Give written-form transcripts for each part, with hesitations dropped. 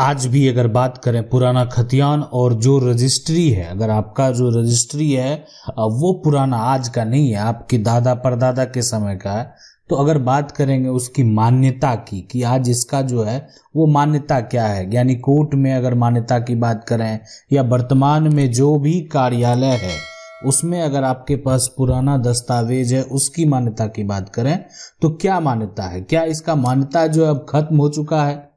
आज भी अगर बात करें पुराना खतियान और जो रजिस्ट्री है, अगर आपका जो रजिस्ट्री है वो पुराना आज का नहीं है, आपके दादा परदादा के समय का है, तो अगर बात करेंगे उसकी मान्यता की कि आज इसका जो है वो मान्यता क्या है, यानी कोर्ट में अगर मान्यता की बात करें या वर्तमान में जो भी कार्यालय है उसमें अगर आपके पास पुराना दस्तावेज है उसकी मान्यता की बात करें तो क्या मान्यता है, क्या इसका मान्यता जो है अब खत्म हो चुका है,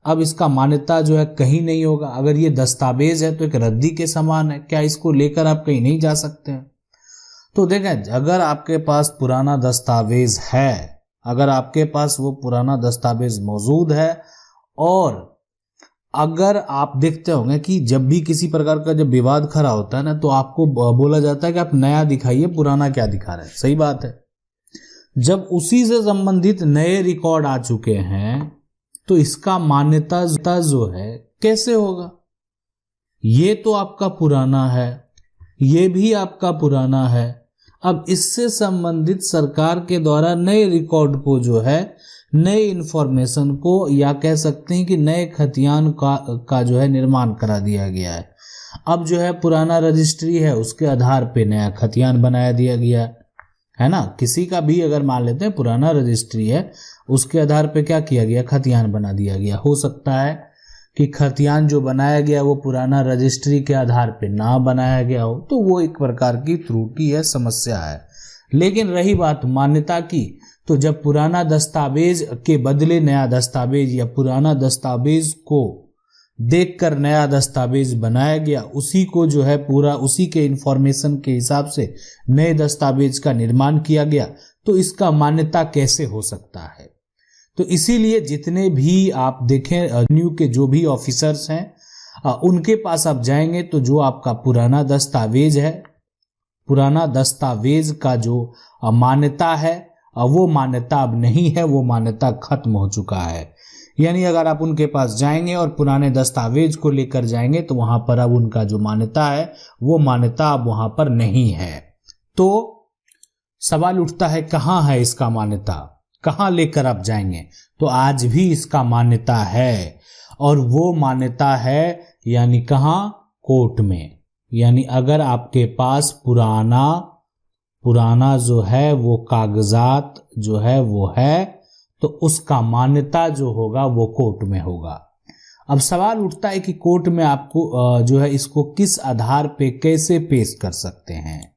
अब इसका मान्यता जो है कहीं नहीं होगा। अगर ये दस्तावेज है तो एक रद्दी के समान है, क्या इसको लेकर आप कहीं नहीं जा सकते हैं। तो देखें, अगर आपके पास पुराना दस्तावेज है, अगर आपके पास वो पुराना दस्तावेज मौजूद है, और अगर आप देखते होंगे कि जब भी किसी प्रकार का जब विवाद खड़ा होता है ना तो आपको बोला जाता है कि आप नया दिखाइए, पुराना क्या दिखा रहे हैं। सही बात है। जब उसी से संबंधित नए रिकॉर्ड आ चुके हैं तो इसका मान्यता जो है कैसे होगा। ये तो आपका पुराना है, ये भी आपका पुराना है। अब इससे संबंधित सरकार के द्वारा नए रिकॉर्ड को जो है, नए इंफॉर्मेशन को, या कह सकते हैं कि नए खतियान का जो है निर्माण करा दिया गया है। अब जो है पुराना रजिस्ट्री है उसके आधार पे नया खतियान बनाया दिया गया है ना। किसी का भी अगर मान लेते हैं पुराना रजिस्ट्री है उसके आधार पे क्या किया गया, खतियान बना दिया गया। हो सकता है कि खतियान जो बनाया गया वो पुराना रजिस्ट्री के आधार पे ना बनाया गया हो, तो वो एक प्रकार की त्रुटि है, समस्या है। लेकिन रही बात मान्यता की, तो जब पुराना दस्तावेज के बदले नया दस्तावेज या पुराना दस्तावेज को देखकर नया दस्तावेज बनाया गया, उसी को जो है पूरा उसी के इंफॉर्मेशन के हिसाब से नए दस्तावेज का निर्माण किया गया, तो इसका मान्यता कैसे हो सकता है। तो इसीलिए जितने भी आप देखें न्यू के जो भी ऑफिसर्स हैं उनके पास आप जाएंगे तो जो आपका पुराना दस्तावेज है, पुराना दस्तावेज का जो मान्यता है वो मान्यता अब नहीं है, वो मान्यता खत्म हो चुका है। यानी अगर आप उनके पास जाएंगे और पुराने दस्तावेज को लेकर जाएंगे तो वहां पर अब उनका जो मान्यता है वो मान्यता अब वहां पर नहीं है। तो सवाल उठता है कहाँ है इसका मान्यता, कहाँ लेकर आप जाएंगे। तो आज भी इसका मान्यता है, और वो मान्यता है यानी कहाँ, कोर्ट में। यानी अगर आपके पास पुराना जो है वो कागजात जो है वो है तो उसका मान्यता जो होगा वो कोर्ट में होगा। अब सवाल उठता है कि कोर्ट में आपको जो है इसको किस आधार पे कैसे पेश कर सकते हैं।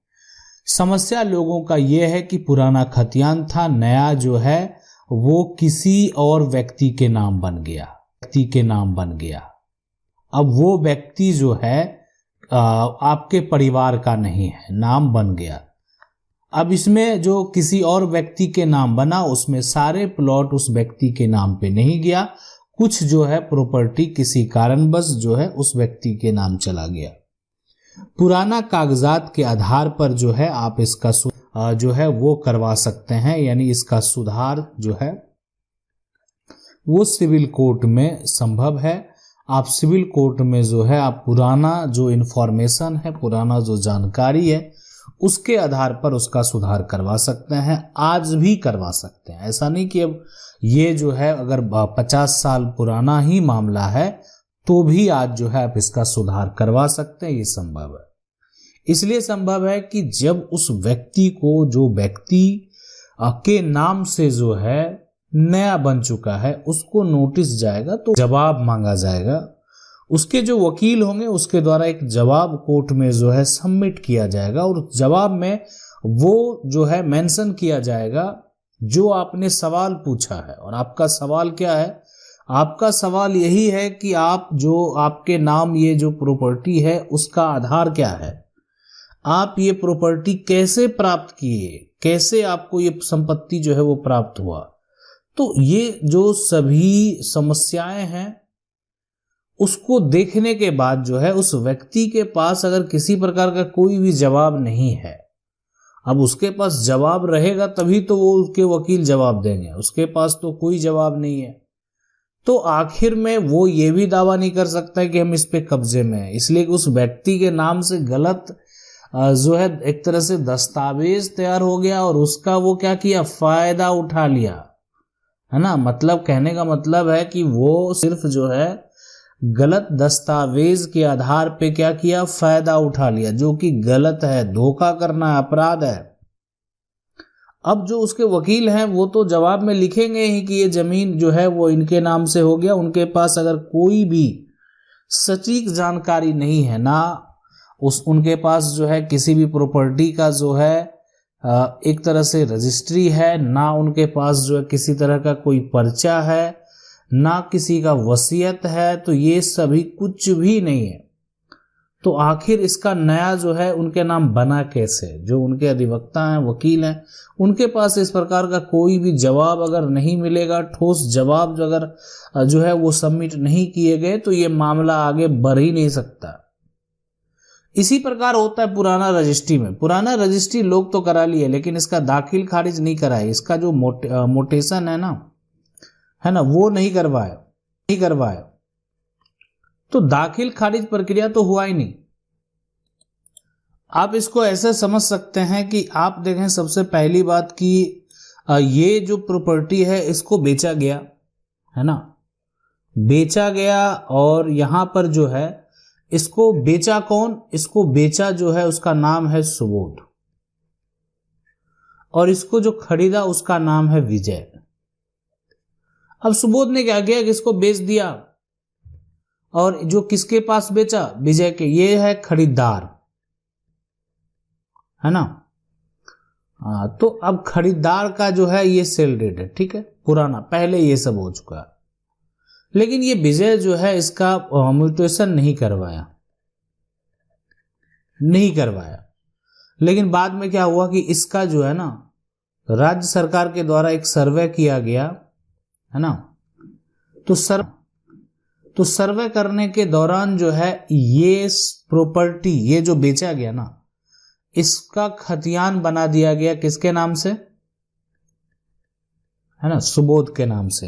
समस्या लोगों का यह है कि पुराना खतियान था, नया जो है वो किसी और व्यक्ति के नाम बन गया। अब वो व्यक्ति जो है आपके परिवार का नहीं है, नाम बन गया। अब इसमें जो किसी और व्यक्ति के नाम बना उसमें सारे प्लॉट उस व्यक्ति के नाम पे नहीं गया, कुछ जो है प्रॉपर्टी किसी कारणवश जो है उस व्यक्ति के नाम चला गया। पुराना कागजात के आधार पर जो है आप इसका जो है वो करवा सकते हैं, यानी इसका सुधार जो है वो सिविल कोर्ट में संभव है। आप सिविल कोर्ट में जो है आप पुराना जो इंफॉर्मेशन है, पुराना जो जानकारी है उसके आधार पर उसका सुधार करवा सकते हैं, आज भी करवा सकते हैं। ऐसा नहीं कि अब ये जो है अगर 50 साल पुराना ही मामला है तो भी आज जो है आप इसका सुधार करवा सकते हैं, ये संभव है। इसलिए संभव है कि जब उस व्यक्ति को, जो व्यक्ति के नाम से जो है नया बन चुका है, उसको नोटिस जाएगा तो जवाब मांगा जाएगा, उसके जो वकील होंगे उसके द्वारा एक जवाब कोर्ट में जो है सबमिट किया जाएगा, और जवाब में वो जो है मेंशन किया जाएगा जो आपने सवाल पूछा है। और आपका सवाल क्या है, आपका सवाल यही है कि आप जो आपके नाम ये जो प्रॉपर्टी है उसका आधार क्या है, आप ये प्रॉपर्टी कैसे प्राप्त किए, कैसे आपको ये संपत्ति जो है वो प्राप्त हुआ। तो ये जो सभी समस्याएं हैं उसको देखने के बाद जो है उस व्यक्ति के पास अगर किसी प्रकार का कोई भी जवाब नहीं है, अब उसके पास जवाब रहेगा तभी तो वो उसके वकील जवाब देंगे, उसके पास तो कोई जवाब नहीं है, तो आखिर में वो ये भी दावा नहीं कर सकता है कि हम इस पे कब्जे में हैं। इसलिए उस व्यक्ति के नाम से गलत जो है एक तरह से दस्तावेज तैयार हो गया और उसका वो क्या किया, फायदा उठा लिया, है ना। मतलब कहने का मतलब है कि वो सिर्फ जो है गलत दस्तावेज के आधार पे क्या किया, फायदा उठा लिया, जो कि गलत है, धोखा करना अपराध है। अब जो उसके वकील हैं वो तो जवाब में लिखेंगे ही कि ये जमीन जो है वो इनके नाम से हो गया। उनके पास अगर कोई भी सटीक जानकारी नहीं है, ना उनके पास जो है किसी भी प्रॉपर्टी का जो है एक तरह से रजिस्ट्री है, ना उनके पास जो है किसी तरह का कोई पर्चा है, ना किसी का वसीयत है, तो ये सभी कुछ भी नहीं है। तो आखिर इसका नया जो है उनके नाम बना कैसे? जो उनके अधिवक्ता हैं, वकील हैं, उनके पास इस प्रकार का कोई भी जवाब अगर नहीं मिलेगा, ठोस जवाब अगर जो है वो सबमिट नहीं किए गए, तो ये मामला आगे बढ़ ही नहीं सकता। इसी प्रकार होता है पुराना रजिस्ट्री में। पुराना रजिस्ट्री लोग तो करा लिए, लेकिन इसका दाखिल खारिज नहीं कराए, इसका जो मोटेशन है ना, वो नहीं करवाया। तो दाखिल खारिज प्रक्रिया तो हुआ ही नहीं। आप इसको ऐसे समझ सकते हैं कि आप देखें, सबसे पहली बात कि ये जो प्रॉपर्टी है इसको बेचा गया, है ना, बेचा गया। और यहां पर जो है इसको बेचा कौन? इसको बेचा जो है उसका नाम है सुबोध, और इसको जो खरीदा उसका नाम है विजय। अब सुबोध ने क्या किया कि इसको बेच दिया, और जो किसके पास बेचा? विजय के। ये है खरीदार, है ना। तो अब खरीदार का जो है ये सेल डेट है, ठीक है, पुराना, पहले ये सब हो चुका है। लेकिन ये विजय जो है इसका म्यूटेशन नहीं करवाया। लेकिन बाद में क्या हुआ कि इसका जो है ना राज्य सरकार के द्वारा एक सर्वे किया गया, है ना। तो सर्वे करने के दौरान जो है ये प्रॉपर्टी, ये जो बेचा गया ना, इसका खतियान बना दिया गया किसके नाम से? है ना, सुबोध के नाम से।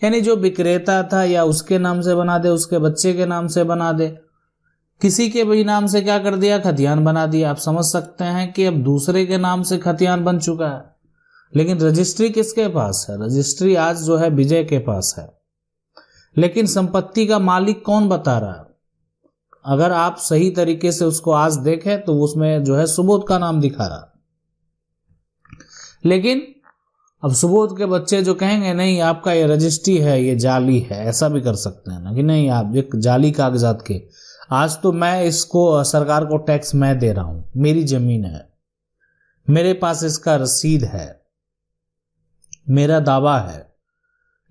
यानी जो विक्रेता था या उसके नाम से बना दे, उसके बच्चे के नाम से बना दे, किसी के भी नाम से क्या कर दिया? खतियान बना दिया। आप समझ सकते हैं कि अब दूसरे के नाम से खतियान बन चुका है। लेकिन रजिस्ट्री किसके पास है? रजिस्ट्री आज जो है विजय के पास है। लेकिन संपत्ति का मालिक कौन बता रहा है? अगर आप सही तरीके से उसको आज देखें तो उसमें जो है सुबोध का नाम दिखा रहा। लेकिन अब सुबोध के बच्चे जो कहेंगे नहीं आपका ये रजिस्ट्री है, ये जाली है, ऐसा भी कर सकते हैं ना कि नहीं आप एक जाली कागजात के, आज तो मैं इसको सरकार को टैक्स मैं दे रहा हूं, मेरी जमीन है, मेरे पास इसका रसीद है, मेरा दावा है।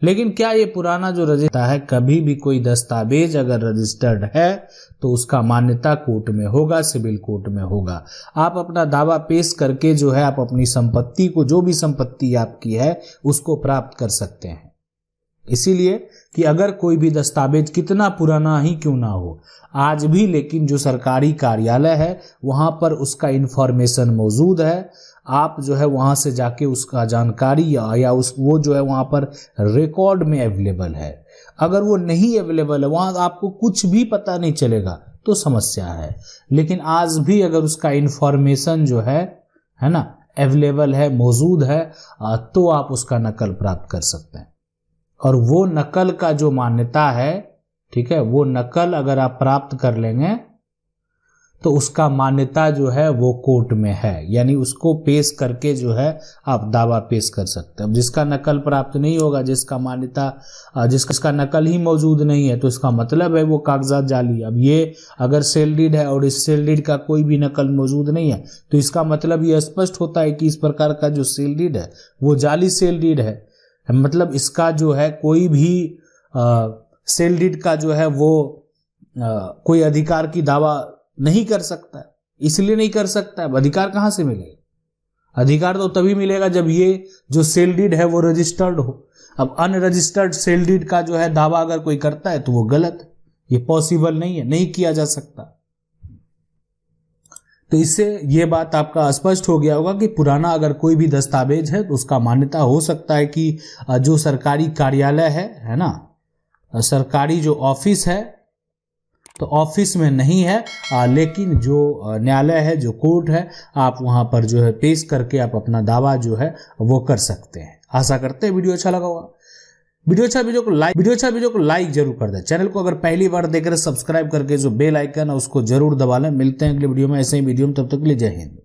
लेकिन क्या ये पुराना जो रजिस्टर है, कभी भी कोई दस्तावेज अगर रजिस्टर्ड है तो उसका मान्यता कोर्ट में होगा, सिविल कोर्ट में होगा। आप अपना दावा पेश करके जो है आप अपनी संपत्ति को, जो भी संपत्ति आपकी है, उसको प्राप्त कर सकते हैं। इसीलिए कि अगर कोई भी दस्तावेज कितना पुराना ही क्यों ना हो, आज भी लेकिन जो सरकारी कार्यालय है वहां पर उसका इंफॉर्मेशन मौजूद है। आप जो है वहां से जाके उसका जानकारी या वो जो है वहां पर रिकॉर्ड में अवेलेबल है। अगर वो नहीं अवेलेबल है, वहां आपको कुछ भी पता नहीं चलेगा, तो समस्या है। लेकिन आज भी अगर उसका इंफॉर्मेशन जो है ना, अवेलेबल है, मौजूद है, तो आप उसका नकल प्राप्त कर सकते हैं। और वो नकल का जो मान्यता है, ठीक है, वो नकल अगर आप प्राप्त कर लेंगे तो उसका मान्यता जो है वो कोर्ट में है, यानी उसको पेश करके जो है आप दावा पेश कर सकते हैं। अब जिसका नकल प्राप्त नहीं होगा, जिसका मान्यता, जिसका नकल ही मौजूद नहीं है, तो इसका मतलब है वो कागजात जाली। अब ये अगर सेल डीड है और इस सेल डीड का कोई भी नकल मौजूद नहीं है, तो इसका मतलब ये स्पष्ट होता है कि इस प्रकार का जो सेल डीड है वो जाली सेल डीड है। मतलब इसका जो है कोई भी सेल डीड का जो है वो कोई अधिकार की दावा नहीं कर सकता है। इसलिए नहीं कर सकता है, अधिकार कहां से मिलेगा? अधिकार तो तभी मिलेगा जब ये जो सेल डीड है वो रजिस्टर्ड हो। अब अनरजिस्टर्ड सेल डीड का जो है दावा अगर कोई करता है तो वो गलत है, ये पॉसिबल नहीं है, नहीं किया जा सकता। तो इससे ये बात आपका स्पष्ट हो गया होगा कि पुराना अगर कोई भी दस्तावेज है तो उसका मान्यता हो सकता है कि जो सरकारी कार्यालय है ना, सरकारी जो ऑफिस है, तो ऑफिस में नहीं है, लेकिन जो न्यायालय है, जो कोर्ट है, आप वहां पर जो है पेश करके आप अपना दावा जो है वो कर सकते हैं। आशा करते हैं वीडियो अच्छा लगा होगा। वीडियो को लाइक जरूर कर दें। चैनल को अगर पहली बार देख रहे सब्सक्राइब करके जो बेल आइकन है उसको जरूर दबा लें। मिलते हैं अगले वीडियो में ऐसे ही वीडियो में, तब तक के लिए जय हिंद।